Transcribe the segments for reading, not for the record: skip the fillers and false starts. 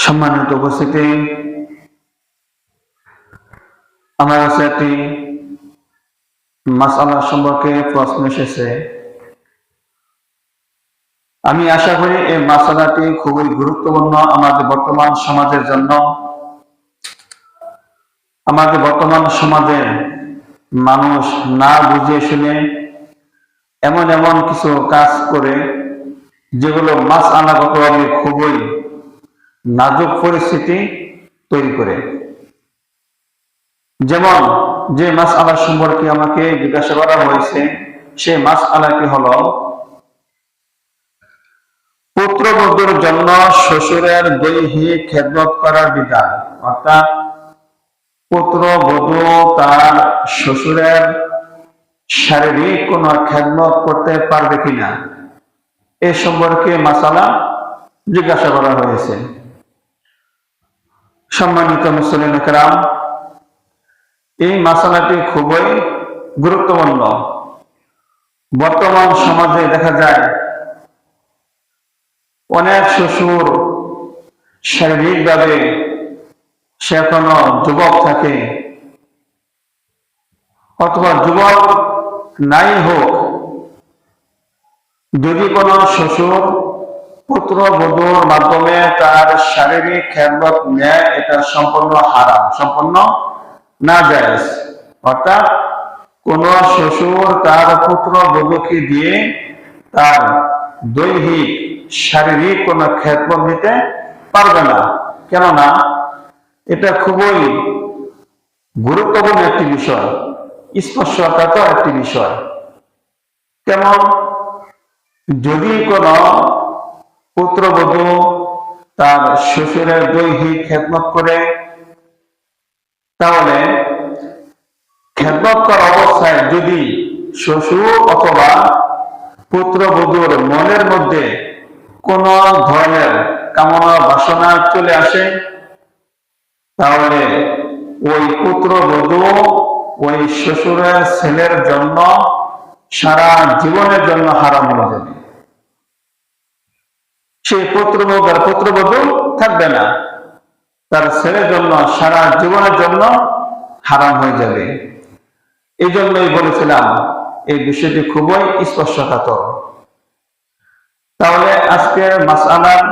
সম্মানিত উপস্থিতি, আমার কাছে একটি মাসআলা সম্পর্কে প্রশ্ন এসেছে। আমি আশা করি এই মাসআলাটি খুবই গুরুত্বপূর্ণ আমাদের বর্তমান সমাজের জন্য। আমাদের বর্তমান সমাজে মানুষ না বুঝে শুনে এমন এমন কিছু কাজ করে যেগুলো মাসআলাগতভাবে খুবই নাজুক পরিস্থিতি তৈরি করে। যেমন যে মাসআলা সম্পর্কে আমাকে জিজ্ঞাসা করা হয়েছে, সেই মাসআলাটি হলো পুত্রবধূর জন্য শ্বশুরের দৈহিক খেদমত করার বিধান। অর্থাৎ পুত্রবধূ তার শ্বশুরের শারীরিক কোনো খেদমত করতে পারবে কিনা, এ সম্পর্কে মাসআলা জিজ্ঞাসা করা হয়েছে। সম্মানিত মুসলিম কেরাম, এই মাসআলাটি খুবই গুরুত্বপূর্ণ। বর্তমান সমাজে দেখা যায় অনেক শ্বশুর শারীরিকভাবে সে এখনো যুবক থাকে, অথবা যুবক নাই হোক, যদি কোনো শ্বশুর পুত্রবধূর মাধ্যমে তার শারীরিক খেদমত নেয়, এটা সম্পূর্ণ হারাম, সম্পূর্ণ নাজায়েজ। অর্থাৎ কোন শ্বশুর তার পুত্রবধূকে দিয়ে তার দৈহিক শারীরিক কোন খেদমত নিতে পারবে না। কেননা এটা খুবই গুরুত্বপূর্ণ একটি বিষয়, স্পর্শকাতর একটি বিষয়। কেমন? যদি কোন পুত্রবধূ তার শ্বশুরের দৈহিক খেদমত করে, তাহলে খেদমত করা অবস্থায় যদি শ্বশুর অথবা পুত্রবধূর মনের মধ্যে কোন ধরনের কামনা বাসনা চলে আসে, তাহলে ওই পুত্রবধূ ওই শ্বশুরের ছেলের জন্য সারা জীবনের জন্য হারাম হয়ে যাবে। সেই পুত্রবধূ থাকবে না, তার ছেলের জন্য সারা জীবনের জন্য হারাম হয়ে যাবে। এই জন্যই বলেছিলাম এই বিষয়টি খুবই স্পর্শকাতর। তাহলে আজকের মাসআলার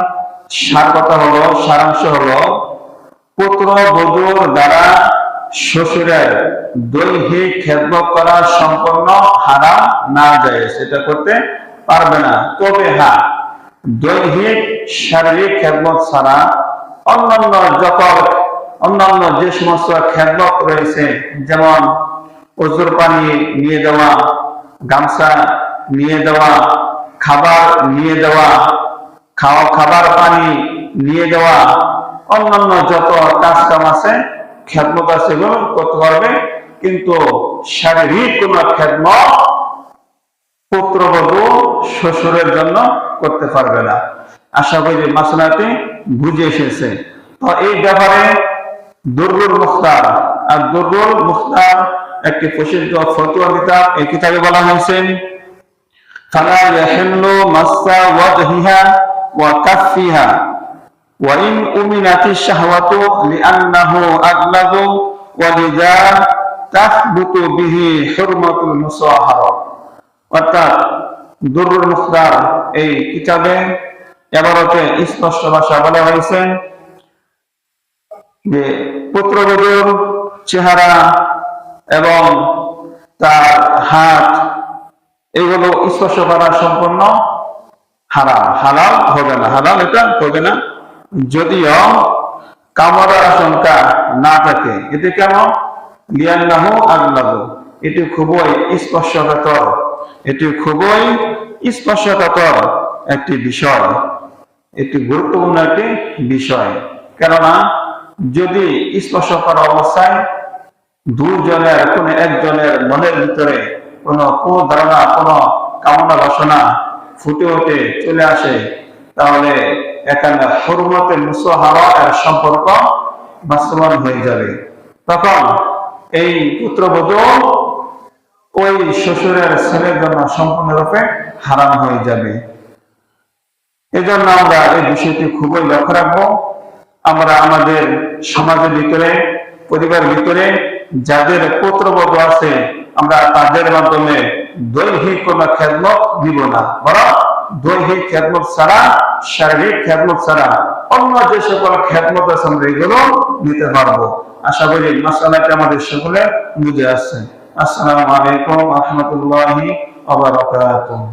সারাংশ হলো পুত্রবধূর দ্বারা শ্বশুরের দৈহিক খেদমত করা সম্পূর্ণ হারাম, নাজায়েজ, এটা করতে পারবে না। তবে হ্যাঁ, দৈহিক শারীরিক খেদমত ছাড়া অন্যান্য যে সমস্ত খেদমত রয়েছে, যেমন ওজুর পানি নিয়ে দেওয়া, গামছা নিয়ে দেওয়া, খাবার নিয়ে দেওয়া, খাবার পানি নিয়ে দেওয়া, অন্যান্য যত কাজ কাম আছে, খেদমত আছে, এগুলো করতে পারবে। কিন্তু শারীরিক কোন খেদমত পুত্রবধূ শ্বশুরের জন্য করতে পারবে না। আশা করি যে মাসআলাটি বুঝে এসেছে। তো এই ব্যাপারে দুররুল মুখতার একটি প্রসিদ্ধ ফতোয়া কিতাব। এই কিতাবে বলা হয়েছে, ফালা ইয়াহিল্লু মাসসা ওয়াজহিহা ওয়া কাফফিহা ওয়া ইন উমিনাতিশ শাহওয়াতু লিআন্নাহু আগলাযু ওয়া লিযা তাসবুতু বিহি হুরমাতুল মুসাহারা। অর্থাৎ দুররুল মুখতার এই কিতাবে এবারতে স্পষ্ট ভাষা বলা হয়েছে যে পুত্রবধূর চেহারা এবং তার হাত, এগুলো স্পর্শ করা সম্পূর্ণ হারাম, হালাল হবে না, হালাল এটা হবে না। যদিও কামড়ার আশঙ্কা না থাকে, এটি কেন? লিআন্নাহু আগলাযু, এটি খুবই স্পর্শকাতর একটি বিষয়, এটি গুরুত্বপূর্ণ একটি বিষয়। কেননা যদি স্পর্শ করা অবস্থায় দুজনের কোন একজনের মনের ভিতরে কোন ধারণা, কোন কামনা বাসনা ফুটে ওঠে, চলে আসে, তাহলে এখানে হুরমাতুল মুসাহারা এর সম্পর্ক বাস্তবায়ন হয়ে যাবে। তখন এই পুত্রবধূ ওই শ্বশুরের ছেলের জন্য সম্পূর্ণরূপে হারাম হয়ে যাবে। এজন্য আমরা এই বিষয়টি খুবই লক্ষ্য রাখবো। আমরা আমাদের সমাজের ভিতরে, পরিবারের ভিতরে যাদের পুত্রবধূ আছে, আমরা তাদের মাধ্যমে দৈহিক কোন খেদমত দিব না, বরং দৈহিক খেদমত ছাড়া, শারীরিক খেদমত ছাড়া অন্য যে সকল খেদমত আছে আমরা এগুলো নিতে পারবো। আশা করি মাসালাটি আমাদের সকলে বুঝে আসছে। আসসালামু আলাইকুম ওয়া রাহমাতুল্লাহি ওয়া বারাকাতুহু।